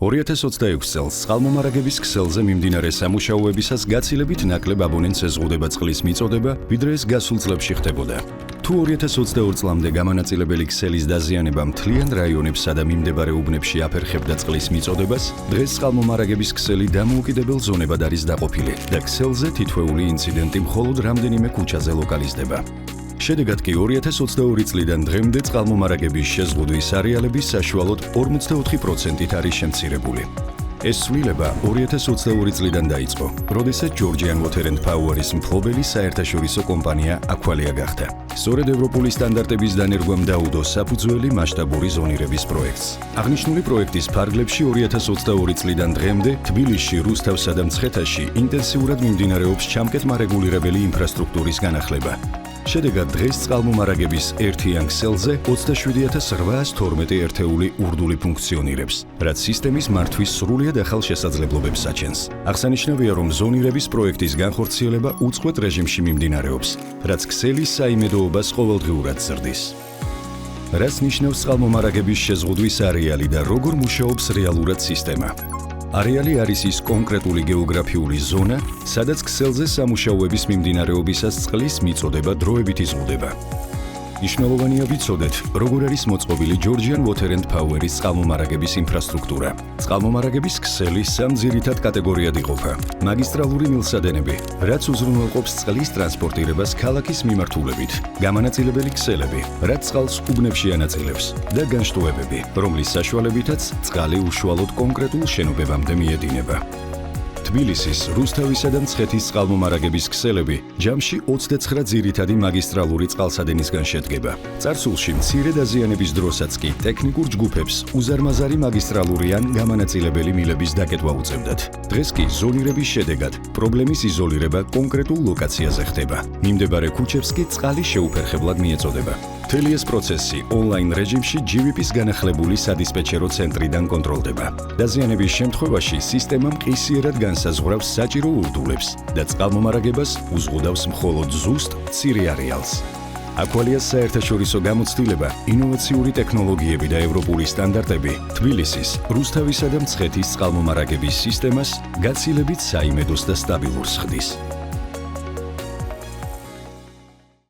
2026 წელს წყალმომარაგების ქსელზე მიმდინარე სამუშაოებისას გაცილებით ნაკლებ აბონენტს ეზღუდება წყლის მიწოდება, ვიდრე ეს გასულ წლებში ხდებოდა. თუ 2022 წლამდე გამანაწილებელი ქსელის დაზიანება მთლიან რაიონებსა და მიმდებარე უბნებში აფერხებდა წყლის მიწოდებას, დღეს წყალმომარაგების ქსელი დამოუკიდებელ ზონებად არის დაყოფილი და ქსელზე თითოეული ინციდენტი მხოლოდ რამდენიმე ქუჩაზე ლოკალიზდება. შედეგად კი 2022 წლიდან დღემდე წყალმომარაგების შეზღუდვის არეალები საშუალოდ 54%-ით არის შემცირებული. ეს ცვლილება 2022 წლიდან დაიწყო, როდესაც Georgian Water and Power-ის მფლობელი საერთაშორისო კომპანია Aqualia გახდა. სწორედ ევროპული სტანდარტების დანერგვამ დაუდო საფუძველი მასშტაბური ზონირების პროექტს. აღნიშნული პროექტის ფარგლებში 2022 წლიდან დღემდე თბილისში, რუსთავსა და მცხეთაში ინტენსიურად მიმდინარეობს ჩამკეტმა-რეგულირებელი ინფრასტრუქტურის განახლება. შედეგად დღეს წყალმომარაგების ერთიან ქსელზე 27812 ერთეული ურდული ფუნქციონირებს, რაც სისტემის მართვის სრულიად ახალ შესაძლებლობებს აჩენს. აღსანიშნავია, რომ ზონირების პროექტის განხორციელება უწყვეტ რეჟიმში მიმდინარეობს, რაც ქსელის საიმედოობას ყოველდღიურად ზრდის. რას ნიშნავს წყალმომარაგების შეზღუდვის არეალი და როგორ მუშაობს რეალურად სისტემა? არეალი არის ის კონკრეტული გეოგრაფიული ზონა, სადაც ქსელზე სამუშაოების მიმდინარეობისას წყლის მიწოდება დროებით იზღუდება. მნიშვნელოვანია ვიცოდეთ, როგორ არის მოწყობილი Georgian Water and Power-ის წყალმომარაგების ინფრასტრუქტურა. წყალმომარაგების ქსელი სამ ძირითად კატეგორიად იყოფა: მაგისტრალური მილსადენები, რაც უზრუნველყოფს წყლის ტრანსპორტირებას ქალაქის მიმართულებით, გამანაწილებელი ქსელები, რაც წყალს უბნებში ანაწილებს, და განშტოებები, რომლის საშუალებითაც წყალი უშუალოდ კონკრეტულ შენობებამდე მიედინება. თბილისის, რუსთავისა და მცხეთის წყალმომარაგების ქსელები ჯამში 29 ძირითადი მაგისტრალური წყალსადენისგან შედგება. წარსულში მცირე დაზიანების დროსაც კი ტექნიკურ ჯგუფებს უზარმაზარი მაგისტრალური ან გამანაწილებელი მილების დაკეტვა უწევდათ. დღეს კი ზონირების შედეგად პრობლემის იზოლირება კონკრეტულ ლოკაციაზე ხდება. მიმდებარე ქუჩებს კი წყალი შეუფერხებლად მიეწოდება. მთელი ეს პროცესი ონლაინ რეჟიმში GVP-ის განახლებული სადისპეჩერო ცენტრიდან კონტროლდება. დაზიანების შემთხვევაში სისტემა მყისიერად განსაზღვრავს საჭირო ურდულებს და წყალმომარაგებას უზღუდავს მხოლოდ ზუსტ მცირე არეალს. Aqualia's საერთაშორისო გამოცდილება, ინოვაციური ტექნოლოგიები და ევროპული სტანდარტები თბილისის, რუსთავისა და მცხეთის წყალმომარაგების სისტემას გაცილებით საიმედოს და სტაბილურს ხდის.